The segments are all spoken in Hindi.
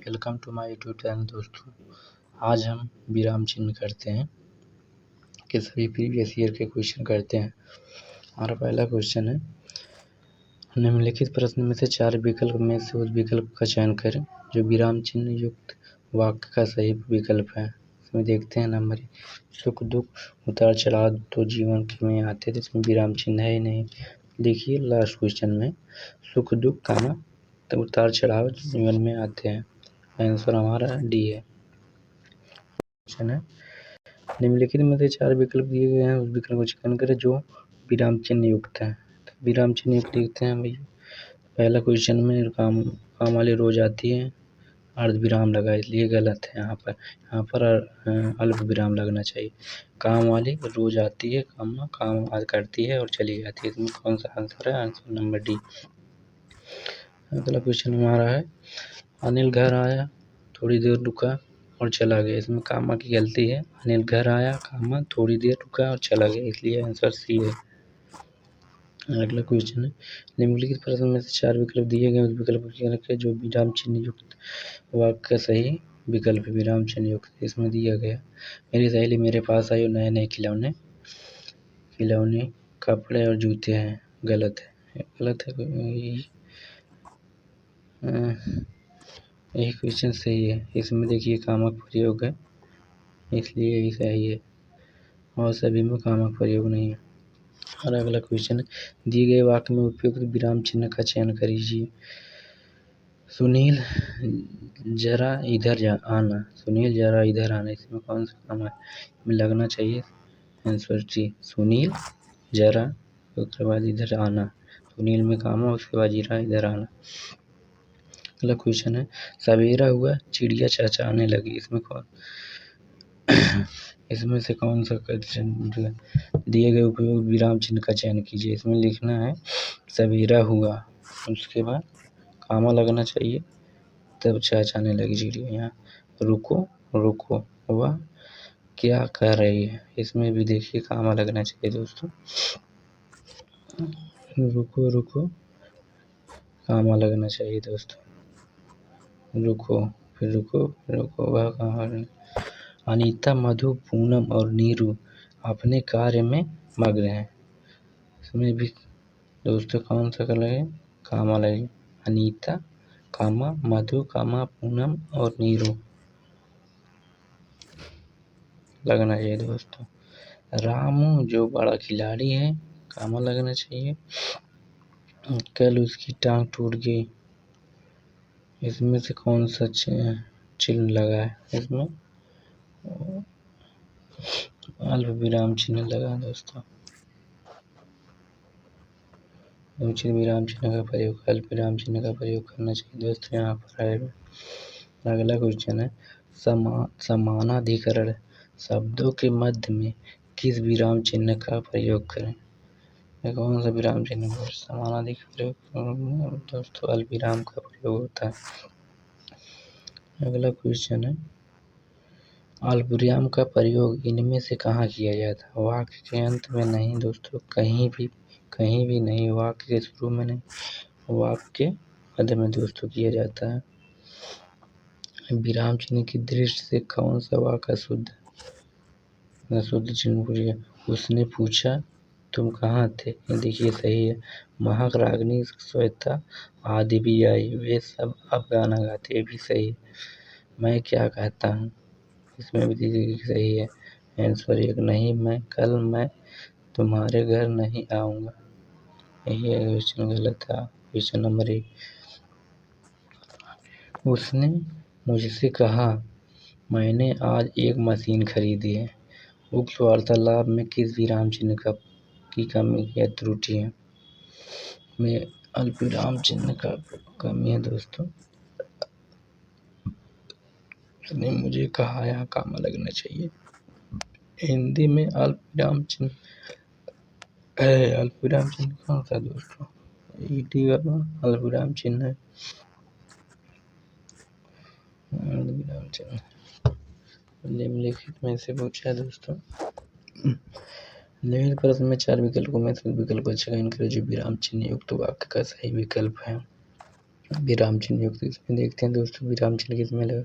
Welcome to my YouTube channel दोस्तों। आज हम विराम चिन्ह करते हैं कि सभी प्रीवियस ईयर के क्वेश्चन करते हैं। हमारा पहला क्वेश्चन है, निम्नलिखित प्रश्न में से 4 विकल्प में से उस विकल्प का चयन करें जो विराम चिन्ह युक्त वाक्य का सही विकल्प है। इसमें देखते हैं नंबर 1, सुख दुख उतार चढ़ाव तो जीवन में आते थे, इसमें विराम चिन्ह है ही नहीं। देखिए लास्ट क्वेश्चन में सुख दुख कामा तो उतार चढ़ाव जीवन में आते हैं। आंसर हमारा डी है। क्वेश्चन है, निम्नलिखित में से 4 विकल्प दिए गए हैं, उस विकल्प को चयन करें जो विराम चिन्ह युक्त है। तो विराम चिन्ह युक्त लिखते हैं भैया। पहला क्वेश्चन में काम वाली रोज आती है, अर्ध विराम लगा, इसलिए गलत है। यहाँ पर अल्प विराम लगना चाहिए। काम वाली रोज आती है, काम करती है और चली जाती है। इसमें कौन सा आंसर है? Answer number D. अगला क्वेश्चन हमारा है, अनिल घर आया, थोड़ी देर रुका और चला गया। इसमें कामा की गलती है। अनिल घर आया, कामा थोड़ी देर रुका और चला गया, इसलिए आंसर सी है। अगला क्वेश्चन है, निम्नलिखित प्रश्न में से 4 विकल्प दिए गए, उस विकल्प को चयन करें जो विराम चिन्ह युक्त वाक्य का सही विकल्प है। विराम चिन्ह युक्त इसमें दिया गया, मेरी सहेली मेरे पास आई और नए नए खिलौने कपड़े और जूते हैं। गलत है। यही क्वेश्चन सही है। इसमें देखिए कामक प्रयोग है, इसलिए यही सही है और सभी में कामक प्रयोग नहीं है। और अगला क्वेश्चन है, दिए गए वाक्य में उपयुक्त विराम चिन्ह का चयन कीजिए। सुनील जरा इधर आना, सुनील जरा इधर आना, इसमें कौन सा काम है? इसमें लगना चाहिए आंसर सी, सुनील जरा उसके बाद इधर आना। सुनील में काम है, उसके बाद जरा इधर आना। अगला क्वेश्चन है, सवेरा हुआ चिड़िया चहचहाने लगी। इसमें से कौन सा दिए गए उपयोग विराम चिन्ह का चयन कीजिए। इसमें लिखना है सवेरा हुआ, उसके बाद कामा लगना चाहिए, तब चहचहाने लगी चिड़िया। यहाँ रुको वह क्या कर रही है, इसमें भी देखिए कामा लगना चाहिए दोस्तों। रुको कामा लगना चाहिए दोस्तों। रुको वह कहाँ है? अनीता, मधु, पूनम और नीरू अपने कार्य में मग्न हैं। इसमें भी दोस्तों कौन सा लगे? कामा लगे। अनीता कामा मधु कामा पूनम और नीरू लगना चाहिए दोस्तों। रामू जो बड़ा खिलाड़ी है, कामा लगना चाहिए। कल उसकी टांग टूट गई, इसमें से कौन सा चिन्ह लगा है? इसमें अल्प विराम चिन्ह लगा दोस्तों। उचित विराम चिन्ह का प्रयोग, अल्प विराम चिन्ह का प्रयोग करना चाहिए दोस्तों। यहाँ पर है। अगला क्वेश्चन है, समानाधिकरण शब्दों के मध्य में किस विराम चिन्ह का प्रयोग करें? कौन सा विराम चिन्ह? समानाधिकरण दोस्तों अल्प विराम का प्रयोग होता है। अगला क्वेश्चन है, अल्पविराम का प्रयोग इनमें से कहाँ किया जाता है? वाक्य के अंत में नहीं दोस्तों, कहीं भी नहीं। वाक्य के शुरू में नहीं, वाक्य के मध्य में दोस्तों किया जाता है। विराम चिन्ह की दृष्टि से कौन सा वाक्य शुद्ध चिन्ह पूछिए। उसने पूछा तुम कहाँ थे, ये देखिए सही है। महक, रागिनी, श्वेता आदि भी आई, वे सब अब गाना गाते, ये भी सही है। मैं क्या कहता हूँ, इसमें भी देखिए सही है। आंसर 1 नहीं, मैं तुम्हारे घर नहीं आऊँगा, यही क्वेश्चन गलत था। क्वेश्चन नंबर 1, उसने मुझसे कहा मैंने आज एक मशीन खरीदी है। उक्त वार्तालाप में किस विराम चिन्ह की कमी या त्रुटि है? में अल्प विराम चिन्ह का कमी है दोस्तों। उसने मुझे कहा, यहाँ कामा लगना चाहिए। हिंदी में अल्प विराम चिन्ह है। अल्प विराम चिन्ह कौन सा दोस्तों? ईटी वाला अल्प विराम चिन्ह है। विराम चिन्ह निम्नलिखित में से पूछा है दोस्तों। निम्नलिखित प्रश्न में 4 विकल्पों में से विकल्प का चयन करें जो विराम चिन्ह युक्त वाक्य का सही विकल्प है। विराम चिन्ह युक्त। इसमें देखते हैं दोस्तों विराम चिन्ह किसमें लगा।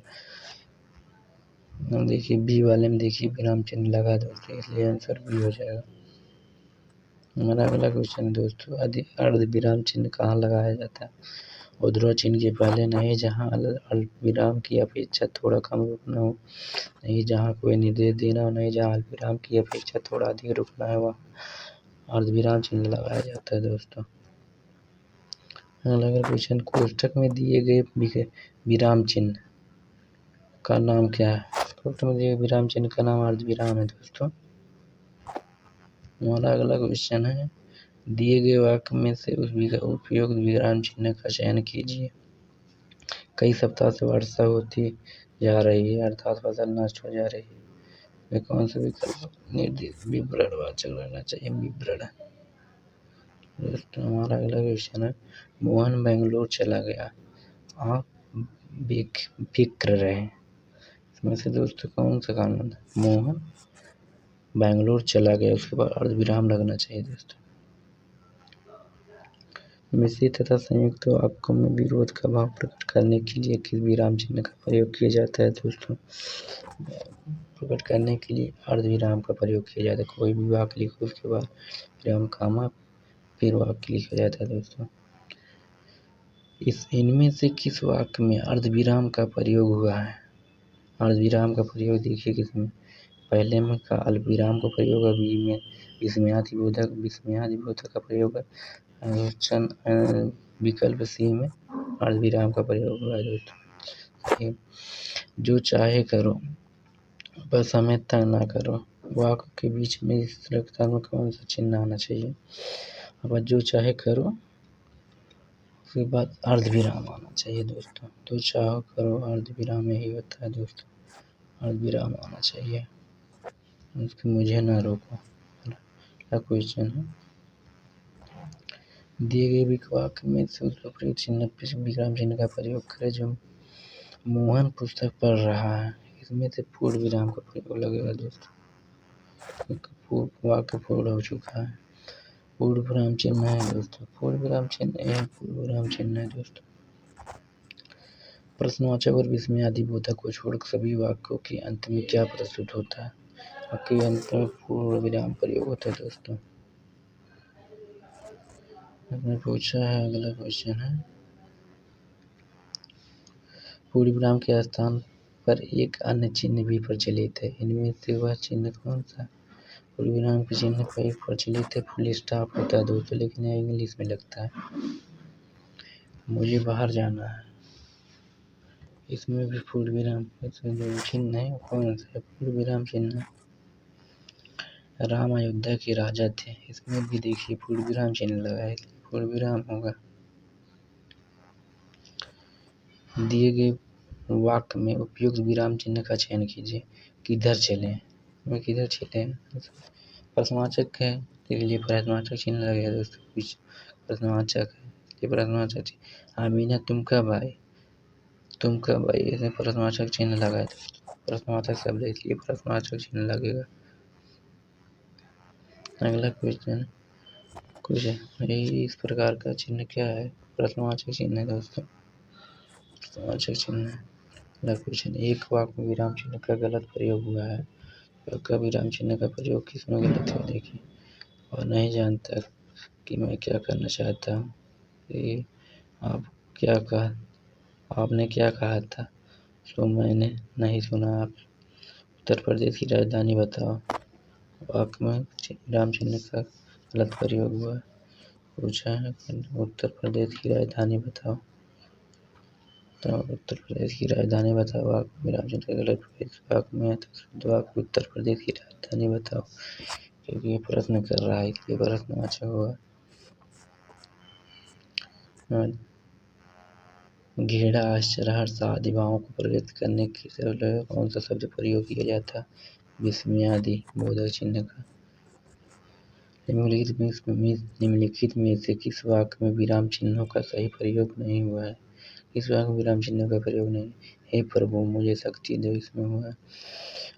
देखिए बी वाले में देखिए विराम चिन्ह लगा दोस्तों, इसलिए आंसर बी हो जाएगा। हमारा अगला क्वेश्चन है दोस्तों, अर्ध विराम चिन्ह कहाँ लगाया जाता है। उद्धरण चिन्ह के पहले नहीं, जहाँ अल्प विराम की अपेक्षा थोड़ा कम रुकना हो, नहीं जहाँ कोई निर्देश देना हो, नहीं जहाँ अल्प विराम की अपेक्षा थोड़ा अधिक रुकना है, वह अर्धविराम चिन्ह लगाया जाता है दोस्तों। अगला क्वेश्चन, कोष्ठक में दिए गए विराम चिन्ह का नाम क्या है। कोष्ठक में दिए गए विराम चिन्ह का नाम अर्धविराम है दोस्तों। हमारा अगला क्वेश्चन है, दिए गए वाक्य में से उस उपयुक्त विराम चिन्ह का चयन कीजिए। कई सप्ताह से वर्षा होती जा रही है, अर्थात फसल नष्ट हो जा रही है। वे कौन सा विकल्प निर्देश विवरणवाचक रहना चाहिए। विवरण। दोस्तों हमारा अगला क्वेश्चन है, मोहन बेंगलोर चला गया, आप बेफिक्र रहे। इसमें से दोस्तों कौन सा कानून है। मोहन बेंगलोर चला गया, उसके बाद अर्धविराम लगना चाहिए दोस्तों। मिश्रित तथा संयुक्त वाक्यों में विरोध का भाव प्रकट करने के लिए किस विराम चिन्ह का प्रयोग किया जाता है दोस्तों। प्रकट करने के लिए अर्धविराम का प्रयोग किया जाता है। कोई भी वाक्य लिखो उसके बाद विराम कामा फिर वाक्य लिखा जाता है दोस्तों। इनमें से किस वाक्य में अर्धविराम का प्रयोग हुआ है। अर्धविराम का प्रयोग देखिए किसमें, पहले में का अल्पविराम का प्रयोग है, बी में विस्मयादिबोधक का प्रयोग है, विकल्प सी में अर्धविराम का प्रयोग हुआ है दोस्तों। जो चाहे करो पर समय तंग ना करो, वाक्य के बीच में इस रफ्तार में कौन सा चिन्ह आना चाहिए। अब जो चाहे करो उसके बाद अर्धविराम आना चाहिए दोस्तों। तो चाहो करो अर्धविराम यही होता है दोस्तों, अर्धविराम आना चाहिए। उसके मुझे ना रोको। अगला क्वेश्चन है, दिए गए वाक्य में से उसका प्रयुक्त चिन्ह विराम चिन्ह का प्रयोग करें। जो मोहन पुस्तक पढ़ रहा है, इसमें से पूर्ण विराम का प्रयोग लगेगा दोस्तों। वाक्य पूर्ण हो चुका है, पूर्ण विराम चिन्ह है दोस्तों। पूर्ण विराम चिन्ह है, पूर्ण विराम चिन्ह है दोस्तों। प्रश्नवाचक और विस्मयादिबोधक को छोड़कर सभी वाक्यों के अंत में क्या प्रस्तुत होता है। वाक्य के अंत में पूर्ण विराम प्रयोग होता है दोस्तों। आपने पूछा है, अगला क्वेश्चन है, पूर्ण विराम के स्थान पर एक अन्य चिन्ह भी प्रचलित है, इनमें से वह चिन्ह कौन सा। पूर्ण विराम के चिन्ह पर एक प्रचलित है फुल स्टॉप होता है दोस्तों, लेकिन यह इंग्लिश में लगता है। मुझे बाहर जाना है, इसमें भी पूर्ण विराम जो चिन्ह है कौन सा है। पूर्ण विराम चिन्ह राम अयोध्या के राजा थे, इसमें भी देखिए पूर्ण विराम चिन्ह लगा है, पूर्ण विराम होगा। दिए गए वाक्य में उपयुक्त विराम चिन्ह का चयन कीजिए। किधर चले, मैं किधर चले, प्रश्नवाचक है इसलिए प्रश्नवाचक चिन्ह लगेगा दोस्तों। कुछ प्रश्नवाचक है इसलिए प्रश्नवाचक चिन्ह। आमीना तुम कब आए, तुम कब आई, इसमें प्रश्नवाचक चिन्ह लगा है दोस्तों। प्रश्नवाचक शब्द है इसलिए प्रश्नवाचक चिन्ह लगेगा। अगला क्वेश्चन कुछ इस प्रकार का चिन्ह क्या है, प्रश्नवाचक चिन्ह है दोस्तों, प्रश्नवाचक चिन्ह है। अगला क्वेश्चन, एक वाक्य में विराम चिन्ह का गलत प्रयोग हुआ है, का विराम चिन्ह का प्रयोग किसमें गलत है। देखिए, और नहीं जानता कि मैं क्या करना चाहता हूँ, ये आप क्या कहा, आपने क्या कहा था, तो मैंने नहीं सुना। आप उत्तर प्रदेश की राजधानी बताओ, वाक्य में विराम चिन्ह का गलत प्रयोग हुआ है। पूछा है उत्तर प्रदेश की राजधानी बताओ, तो उत्तर प्रदेश की राजधानी बताओ, वाक्य विराम चिन्ह का गलत प्रयोग वाक्य में है तो वाक्य उत्तर प्रदेश की राजधानी बताओ, क्योंकि ये प्रश्न कर रहा है इसलिए प्रश्नवाचक होगा। घेरा, आश्चर्य, हर्ष आदि भावों को प्रकट करने के लिए कौन सा शब्द प्रयोग किया जाता है। विस्मयादि बोधक चिन्ह का। निम्नलिखित में से किस वाक्य में विराम चिन्हों का सही प्रयोग नहीं हुआ है। किस वाक्य में विराम चिन्हों का प्रयोग नहीं। हे प्रभु मुझे शक्ति दो, इसमें हुआ है।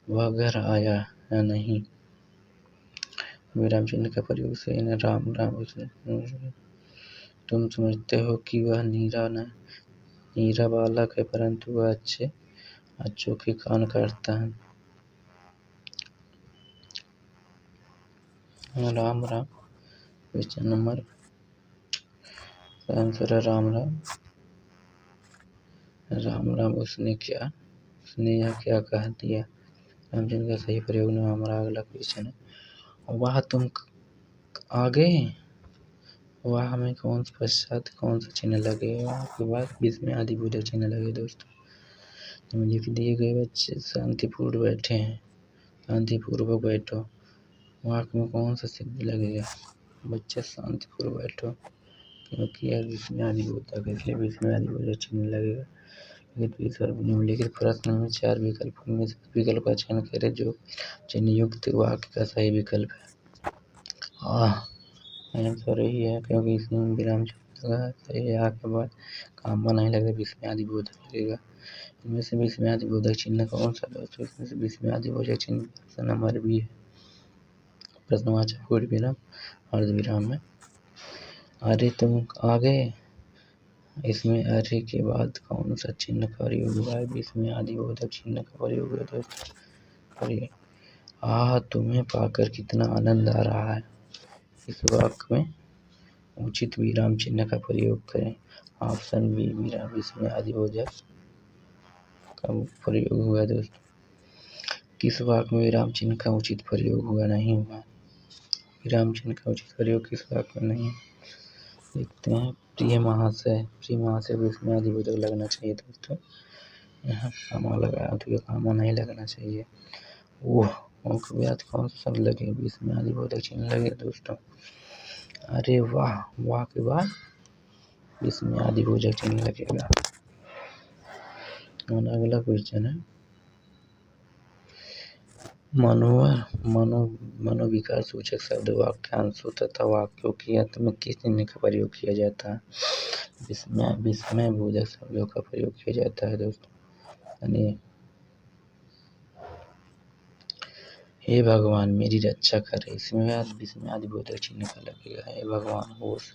वह घर आया या नहीं, विराम चिन्ह का प्रयोग से राम राम। तुम समझते हो कि वह नीरा न हीरा बालक है परंतु वह अच्छों की कान काटता है। Ram Ram. Question number answer है राम राम। राम राम उसने यह क्या कह दिया। रामचंद्र का सही प्रयोग में हमारा अगला क्वेश्चन है। वाह तुम आ गए। वाह में कौन सा पश्चात कौन सा चिन्ह लगे। वाह के बाद बीच में आदि बोधक चिन्ह लगे दोस्तों। लिख दिए गए बच्चे शांतिपूर्वक बैठे हैं। शांतिपूर्वक बैठो। वाक में कौन सा शब्द लगेगा। बच्चे शांतिपूर्वक बैठो क्योंकि यह बीच में आदि बोधक है इसलिए बीच में आदि बोधक चिन्ह लगेगा। निम्नलिखित प्रश्न में 4 विकल्पों में विकल्प का चयन करें जो चिन्ह युक्त वाक्य का सही विकल्प है। आंसर यही है क्योंकि इसमें विराम चिन्ह लगा है। सही है। के बाद कामा नहीं लगेगा बीच में आदि बोधक लगेगा। इनमें से बीच में आदि बोधक चिन्ह कौन सा दोस्तों। इसमें से बीच में आदि बोधक चिन्ह ऑप्शन नंबर बी है। प्रश्नवाचक पूर्ण विराम अर्धविराम में अरे तुम आ गए। इसमें अरे के बाद कौन सा चिन्ह का प्रयोग हुआ है। बीच में आदि बोधक चिन्ह का प्रयोग हुआ दोस्तों। तुम्हें पाकर कितना आनंद आ रहा है। इस वाक्य में उचित विराम चिन्ह का प्रयोग करें। ऑप्शन बी विराम बीच में आदि बोधक का प्रयोग हुआ दोस्तों। किस वाक्य में विराम चिन्ह का उचित प्रयोग हुआ नहीं हुआ। विराम चिन्ह का उचित प्रयोग किस वाक्य में नहीं। देखते हैं। प्रिय महाशय बीच में आदि बोधक लगना चाहिए दोस्तों। यहाँ कामा लगाया तो ये कामा नहीं लगना चाहिए। ओह के बाद कौन सा शब्द लगे। बीच में आदि बोधक चिन्ह लगे दोस्तों। अरे वाह के बाद बीच में आदि बोधक चिन्ह लगेगा। और अगला क्वेश्चन है। मनोविकार सूचक शब्द वाक्यांशों तथा वाक्यों के अंत में किस चिन्ह का प्रयोग किया जाता है। विस्मय बोधक शब्दों का प्रयोग किया जाता है दोस्तों। यानी हे भगवान मेरी रक्षा करे। इसमें आदि बोधक चिन्ह का लगेगा। हे भगवान होश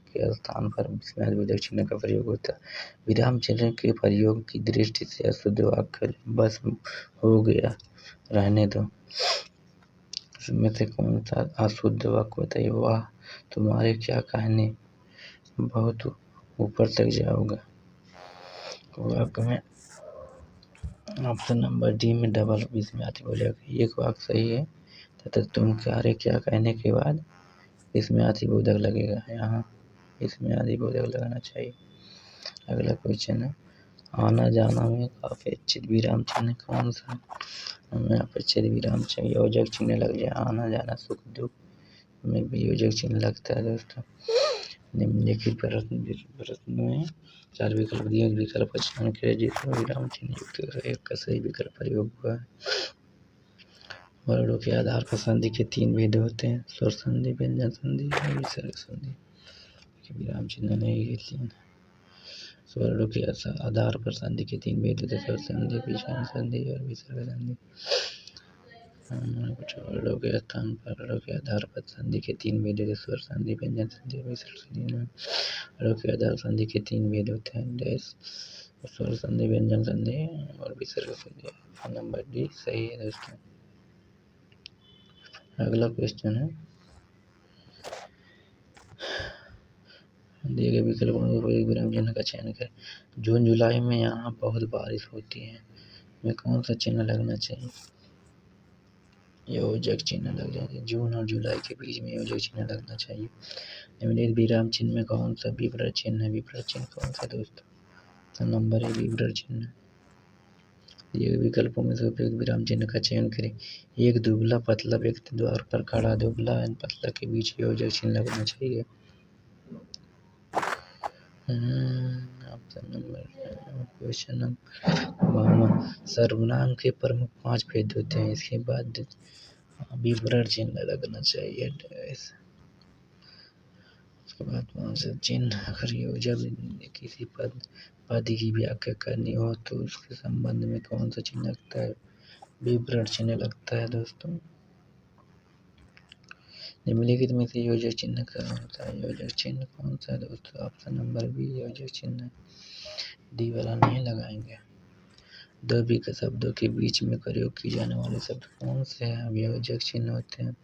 के स्थान पर विस्मय बोधक चिन्ह का प्रयोग होता है। विराम चिन्ह के प्रयोग की दृष्टि से अशुद्ध वाक्य बस हो गया रहने दो। इसमें से कौन सा अशुद्ध वाक्य बताइए। वाह तुम्हारे क्या कहने बहुत ऊपर तक जाओगे। वाक्य में ऑप्शन नंबर डी में डबल बीच में आदि बोधक एक वाक्य सही है तथा तुम्हारे क्या कहने के बाद इसमें आदि बोधक लगेगा। यहाँ इसमें आदि बोधक लगाना चाहिए। अगला क्वेश्चन है। आना जाना में अपेक्षित विराम चिन्ह कौन सा। हमें अपेक्षित विराम चाहिए योजक चिन्ह लग जाए। आना जाना सुख दुख में भी योजक चिन्ह लगता है दोस्तों। निम्नलिखित प्रश्न में 4 विकल्प दिए। विकल्प का चयन करें जिसमें विराम चिन्ह युक्त एक का सही विकल्प प्रयोग हुआ है। वर्णों के आधार पर संधि के 3 भेद होते हैं। स्वर संधि व्यंजन संधि और विसर्ग संधि। विराम चिन्ह नहीं है 3। स्वर्णों के आधार पर संधि के 3 भेद होते हैं। स्वर संधि विसर्ग संधि और विसर्ग संधि। वर्णों के स्थान पर वर्णों के आधार पर संधि के 3 भेद होते हैं। स्वर संधि व्यंजन संधि और विसर्ग संधि। वर्णों के आधार संधि के 3 भेद होते हैं। डैश स्वर संधि व्यंजन संधि और विसर्ग संधि। नंबर डी सही है दोस्तों। अगला क्वेश्चन है। दिए गए विकल्पों में विराम चिन्ह का चयन करें। जून जुलाई में यहाँ बहुत बारिश होती है। में कौन सा चिन्ह लगना चाहिए। योजक चिन्ह लग जाएगा। जून और जुलाई के बीच में योजक चिन्ह लगना चाहिए। निम्नलिखित विराम चिन्ह में कौन सा विपरीत चिन्ह है। विपरीत चिन्ह कौन सा दोस्तों। तो नंबर है विपरीत चिन्ह। दिए गए विकल्पों में से उपयुक्त विराम चिन्ह का चयन करें। एक दुबला पतला व्यक्ति द्वार पर खड़ा। दुबला एवं पतला के बीच योजक चिन्ह लगना चाहिए। क्वेश्चन नंबर सर्वनाम के प्रमुख 5 भेद होते हैं। इसके बाद विवरण चिन्ह लगना चाहिए। उसके बाद कौन सा चिन्ह अगर जब किसी पद की व्याख्या करनी हो तो उसके संबंध में कौन सा चिन्ह लगता है। विवरण चिन्ह लगता है दोस्तों। निम्नलिखित में से योजक चिन्ह कौन सा है। योजक चिन्ह कौन सा है दोस्तों। ऑप्शन नंबर बी योजक चिन्ह है। डी वाला नहीं लगाएंगे। दो विकल्प शब्दों के बीच में प्रयोग किए जाने वाले शब्द कौन से हैं? वियोजक चिन्ह होते हैं।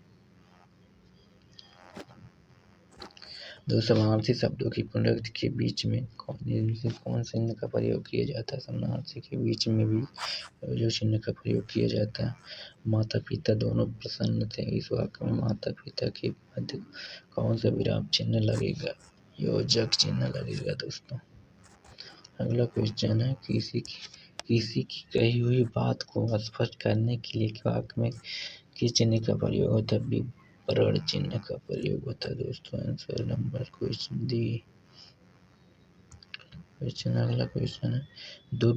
दो समानार्थी शब्दों की पुनरुक्ति के बीच में कौन चिन्ह का प्रयोग किया जाता है? समानार्थी के बीच में भी वियोजक चिन्ह का प्रयोग किया जाता है। माता पिता दोनों प्रसन्न थे, इस वाक्य में माता पिता के मध्य कौन सा विराम चिन्ह लगेगा? योजक चिन्ह लगेगा दोस्तों। अगला क्वेश्चन है, किसी की कही हुई बात को स्पष्ट करने के लिए वाक्य में किस चिन्ह का प्रयोग होता है? विवरण चिन्ह का प्रयोग होता है दोस्तों। Answer number question D. अगला क्वेश्चन है, दो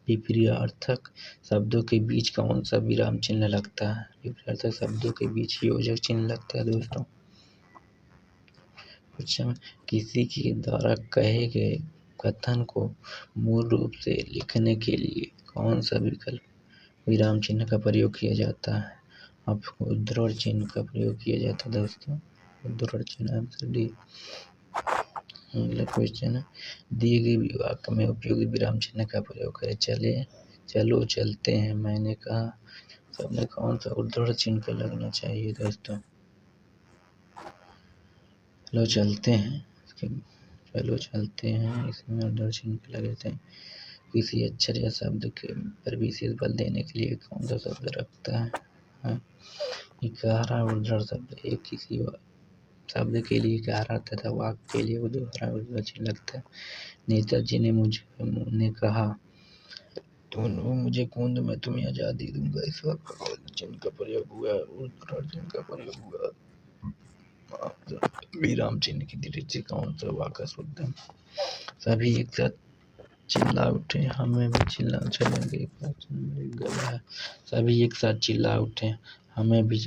विपरीतार्थक शब्दों के बीच कौन सा विराम चिन्ह लगता है? विपरीतार्थक शब्दों के बीच योजक चिन्ह लगता है दोस्तों। क्वेश्चन, किसी के द्वारा कहे गए कथन को मूल रूप से लिखने के लिए कौन सा विकल्प विराम चिन्ह का प्रयोग किया जाता है? आपको उद्धरण चिन्ह का प्रयोग किया जाता है दोस्तों। उद्धरण चिन्ह आंसर डी। अगला क्वेश्चन है, दिए गए वाक्य में उपयोगी विराम चिन्ह का प्रयोग करें। चलो चलते हैं, मैंने कहा। सबने कौन सा उद्धरण चिन्ह का लगना चाहिए दोस्तों? चलो चलते हैं, इसमें उद्धरण चिन्ह लगते हैं। किसी अक्षर या शब्द के पर विशेष बल देने के लिए कौन सा शब्द रखता है? गहरा उद्धरण शब्द एक किसी शब्द के लिए गहरा तथा वाक्य के लिए दोहरा उद्धरण चिन्ह लगता है। नेताजी ने कहा, तो मुझे कूद में तुम्हें आजादी दूंगा, इस वाक्य चिन्ह का प्रयोग हुआ, उद्धरण चिन्ह का प्रयोग हुआ। विराम चिन्ह की दृष्टि कौन सा वाक्य शुद्ध है? सभी एक साथ चिल्ला उठे, हमें भी चिल्ला चलेंगे। गला, सभी एक साथ चिल्ला उठे, हम भी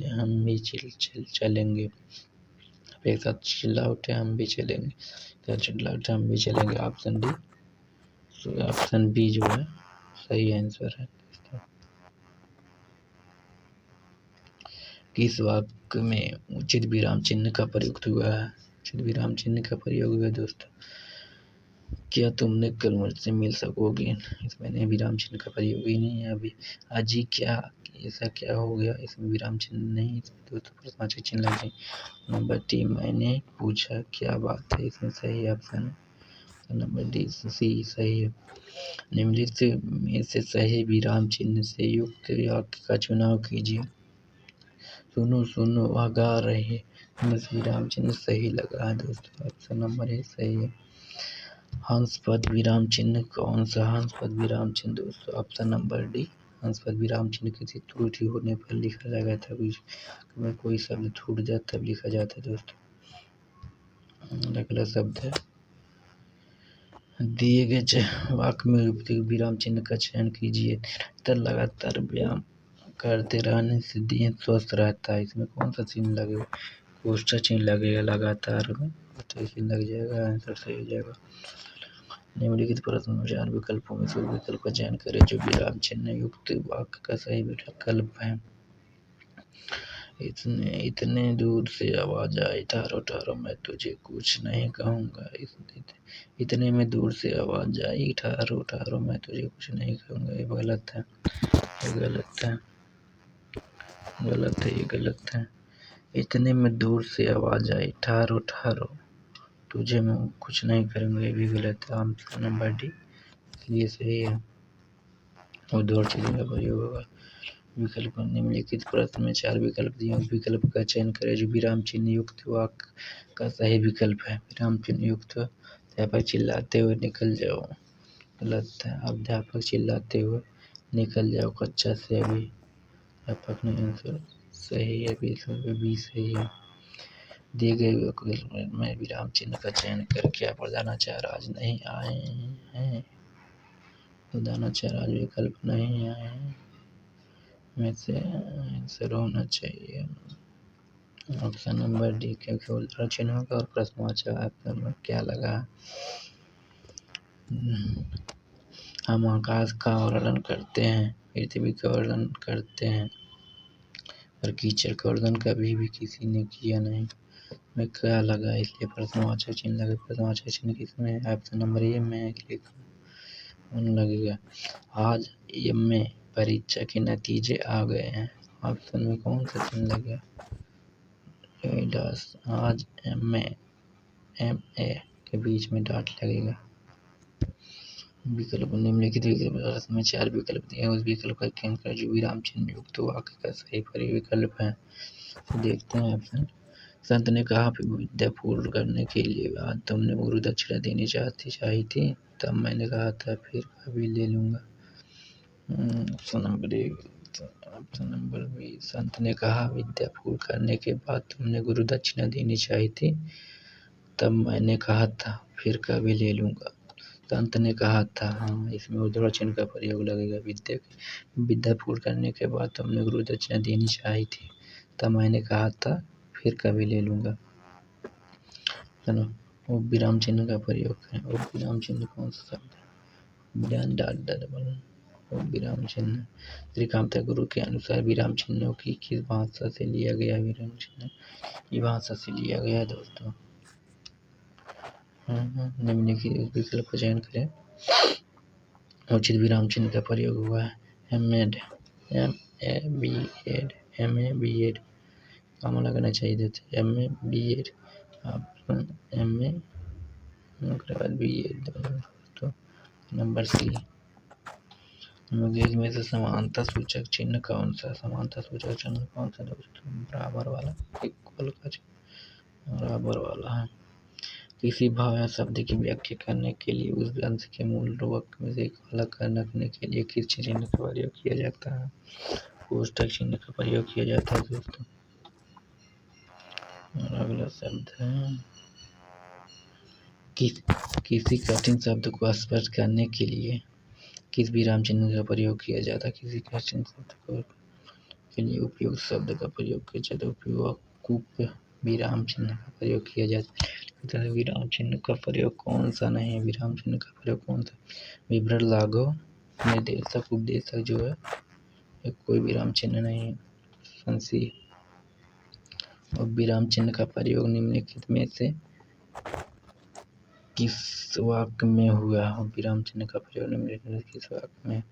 चलेंगे। एक साथ चिल्ला उठे, हम भी चलेंगे। चिल्ला उठे, हम भी चलेंगे। ऑप्शन डी, ऑप्शन बी जो है सही आंसर है। किस वाक्य में उचित विराम चिन्ह का प्रयुक्त हुआ है? उचित विराम चिन्ह का प्रयोग हुआ दोस्तों। क्या तुमने कल मुझसे मिल सकोगे? इसमें नहीं, विराम चिन्ह का प्रयोग ही नहीं है अभी। अजी क्या, ऐसा क्या हो गया? इसमें विराम चिन्ह नहीं, दोस्तों प्रश्नवाचक चिन्ह लगे। नंबर डी, मैंने पूछा क्या बात है, इसमें सही ऑप्शन है नंबर डी सी सही है। निम्नलिखित में से सही विराम चिन्ह से युक्त वाक्य का चुनाव कीजिए। सुनो सुनो वह गा रहे, विराम चिन्ह सही लगा है दोस्तों। ऑप्शन नंबर ए सही है। हंस पद विराम चिन्ह कौन सा हंस पद विराम चिन्ह दोस्तों? ऑप्शन नंबर डी, हंस पद विराम चिन्ह किसी त्रुटि होने पर लिखा जाएगा, तभी में कोई शब्द छूट जाए तब लिखा जाता है दोस्तों। अगला शब्द है, दिए गए वाक्य में उपयुक्त विराम चिन्ह का चयन कीजिए। निरंतर लगातार व्यायाम करते रहने से देह स्वस्थ रहता है, इसमें कौन सा चिन्ह लगेगा? कोष्ठक चिन्ह लगेगा। लगातार में चिन्ह लग जाएगा, आंसर सही हो जाएगा। निम्नलिखित प्रश्न में 4 विकल्पों में से विकल्प का चयन करें जो विराम चिन्ह युक्त वाक्य का सही विकल्प है। इतने दूर से आवाज आई, ठहरो ठहरो मैं तुझे कुछ नहीं कहूँगा। इतने में दूर से आवाज आई, ठहरो ठहरो मैं तुझे कुछ नहीं कहूँगा। ये गलत है, ये गलत है, गलत है, ये गलत है। इतने में दूर से आवाज आई, ठहरो ठहरो तुझे मैं कुछ नहीं करूँगा, ये भी गलत है। ऑप्शन नंबर डी इसलिए सही है। उद्धरण चिन्ह का प्रयोग होगा। विकल्प, निम्नलिखित प्रश्न में 4 विकल्प दिए, विकल्प का चयन करें जो विराम चिन्ह युक्त वाक्य का सही विकल्प है। विराम चिन्ह युक्त, अध्यापक चिल्लाते हुए निकल जाओ, गलत है। अध्यापक चिल्लाते हुए निकल जाओ कक्षा से अभी, अध्यापक नहीं आंसर सही है, बी सही है। दिए गए विकल्प में विराम चिन्ह का चयन करके आप प्रधानाचार्य आज नहीं आए हैं, प्रधानाचार्य आज विकल्प नहीं आए हैं में से आंसर होना चाहिए ऑप्शन नंबर डी, क्योंकि उद्धरण चिन्ह होगा और प्रश्नवाचक ऑप्शन में क्या लगा। हम आकाश का वर्णन करते हैं, पृथ्वी का वर्णन करते हैं, पर कीचड़ का वर्णन कभी भी किसी ने किया नहीं। में क्या लगा इसलिए प्रश्नवाचक चिन्ह लगे। प्रश्नवाचक चिन्ह किसमें है? ऑप्शन नंबर ए में क्लिक लगेगा। आज में परीक्षा के नतीजे आ गए हैं, ऑप्शन में कौन सा चिन्ह लगेगा? आज में एम ए के बीच में डॉट लगेगा। विकल्प निम्नलिखित विकल्प में 4 विकल्प दिए हैं, उस विकल्प का चयन करें जो विराम चिन्ह युक्त वाक्य का सही विकल्प है। तो देखते हैं ऑप्शन। संत ने कहा विद्या पूर्ण करने के लिए आज तुमने गुरु दक्षिणा देनी चाहिए थी, तब मैंने कहा था फिर कभी ले लूंगा। Option number A. Option number B. संत ने कहा विद्या पूर्ण करने के बाद तुमने गुरु दक्षिणा देनी चाहिए थी, तब मैंने कहा था फिर कभी ले लूंगा। संत ने कहा था, हाँ, इसमें ऊर्ध्व चिन्ह का प्रयोग लगेगा। विद्या पूर्ण करने के बाद तुमने गुरु दक्षिणा देनी चाहिए थी, तब मैंने कहा था फिर कभी ले लूंगा। चलो, विराम चिन्ह का प्रयोग करें। विराम चिन्ह कौन सा शब्द है? विराम चिन्ह त्रिकांत गुरु के अनुसार विराम चिन्हों की किस भाषा से लिया गया? विराम चिन्ह ये भाषा से लिया गया है दोस्तों। निम्नलिखित विकल्प का चयन करें। उचित विराम चिन्ह का प्रयोग हुआ है। M A B Ed comma लगाना चाहिए था। M A B Ed M A B Ed दोस्तों। Number C. में से समानता सूचक चिन्ह कौन सा? समानता सूचक चिन्ह कौन सा दोस्तों? बराबर वाला, इक्वल का चिन्ह बराबर वाला है। किसी भाव या शब्द की व्याख्या करने के लिए उस ग्रंथ के मूल वाक्य से अलग रखने के लिए किस चिन्ह का प्रयोग किया जाता है? कोष्ठक चिन्ह का प्रयोग किया जाता है दोस्तों। और अगला शब्द है किसी कठिन शब्द को स्पष्ट करने के लिए किस विराम चिन्ह का प्रयोग किया जाता है? किसी कठिन शब्द के लिए उपयुक्त शब्द का प्रयोग किया जाता है। उपयुक्त विराम चिन्ह का प्रयोग किया जाता है। विराम चिन्ह का प्रयोग कौन सा नहीं है? विराम चिन्ह का प्रयोग कौन सा? विवरण, लाघव, निर्देशक, उपदेशक जो है ये कोई विराम चिन्ह नहीं है। संसी। और विराम चिन्ह का प्रयोग निम्नलिखित में से किस वाक्य में हुआ? विराम चिन्ह का प्रयोग निम्नलिखित किस वाक्य में?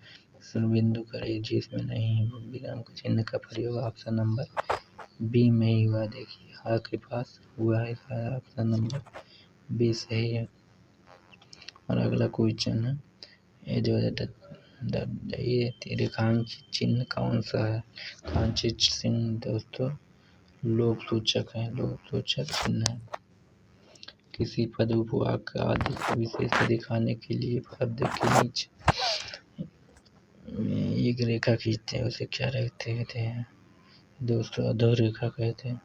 बिंदु करे जिसमें नहीं है विराम चिन्ह का प्रयोग ऑप्शन नंबर बी में ही हुआ। देखिए हा के पास हुआ है, ऑप्शन नंबर बी सही है। और अगला क्वेश्चन है ये जो ये रेखांकित चिन्ह कौन सा है? रेखांकित चिन्ह दोस्तों लोभ सूचक है, लोभ सूचक चिन्ह है। किसी पद, उपवाक्य आदि की विशेषता दिखाने के लिए शब्द के नीचे एक रेखा खींचते हैं उसे क्या कहते हैं दोस्तों? अधोरेखा कहते हैं।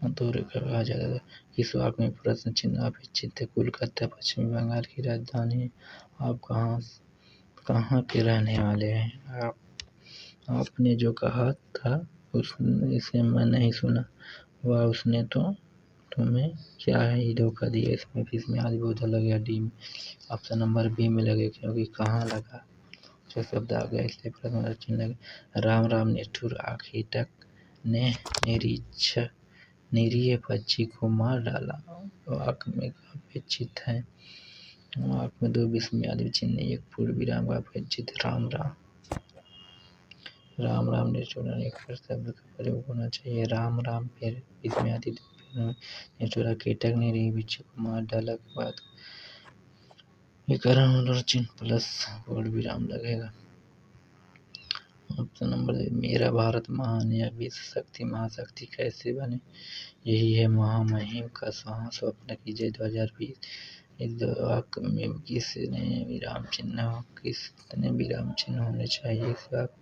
अधोरेखा कहा जाता है। इस वाक्य में प्रश्न चिन्ह अपेक्षित है। कोलकाता पश्चिम बंगाल की राजधानी है। आप कहाँ के रहने वाले हैं? आपने जो कहा था इसे मैं नहीं सुना, वह उसने तो तुम्हें क्या ही धोखा दिया। इसमें आदि बहुत लगेगा डी में। ऑप्शन नंबर बी में लगे क्योंकि कहाँ लगा जो शब्द आ गया इसलिए प्रश्न चिन्ह लगे। राम राम निष्ठुर आखिटक ने निरीह पक्षी को मार डाला। वाक्य में अपेक्षित है। वाक्य में 2 विस्मयादि चिन्ह, एक पूर्ण विराम का अपेक्षित। राम राम राम राम निष्ठुर एक शब्द का प्रयोग होना चाहिए। राम राम फिर विस्मयादि निष्ठुर कीटक ने निरीह पक्षी को मार डाला के बाद विकर्ण चिन्ह प्लस पूर्ण विराम लगेगा। ऑप्शन नंबर मेरा भारत महान या विश्व शक्ति महाशक्ति कैसे बने? यही है महामहिम का स्वप्न कीजिए 2020। इस वाक्य में कितने विराम चिन्ह होने चाहिए? इस वाक्य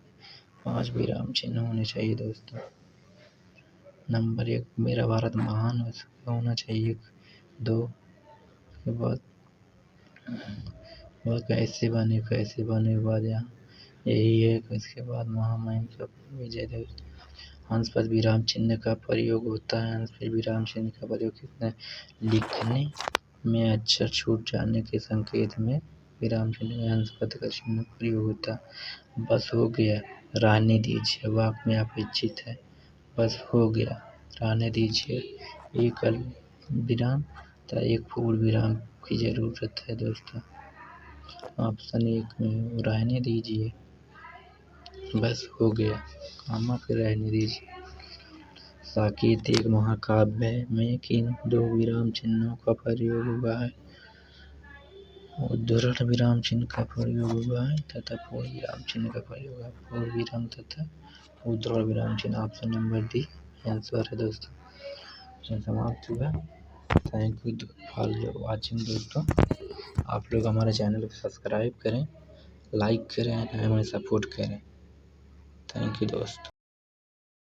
5 विराम चिन्ह होने चाहिए दोस्तों। नंबर 1 मेरा भारत महान होना चाहिए। 2 के बाद वह कैसे बने के बाद यहाँ यही है। इसके बाद महामहिम स्वप्न विजय दोस्तों। हंस पर विराम चिन्ह का प्रयोग होता है। हंस पर विराम चिन्ह का प्रयोग कितने लिखने में अक्षर छूट जाने के संकेत में विराम चिन्ह में हंस पद का चिन्ह प्रयोग होता है। बस हो गया, रहने दीजिए वाक्य में अपेक्षित है। बस हो गया, रहने दीजिए, एक अल्पविराम तथा एक पूर्णविराम की ज़रूरत है दोस्तों। ऑप्शन 1 में रहने दीजिए, बस हो गया, कॉमा पे रहने दीजिए। साकेतिक महाकाव्य में किन 2 विराम चिन्हों का प्रयोग हुआ है? उद्धरण विराम चिन्ह का प्रयोग हुआ है तथा पूर्ण विराम चिन्ह का प्रयोग हुआ है। पूर्ण विराम तथा उद्धरण विराम चिन्ह, ऑप्शन नंबर डी आंसर है दोस्तों। समाप्त हुआ। थैंक यू फॉर वॉचिंग दोस्तों। आप लोग हमारे चैनल को सब्सक्राइब करें, लाइक करें, हमें सपोर्ट करें। थैंक यू दोस्त।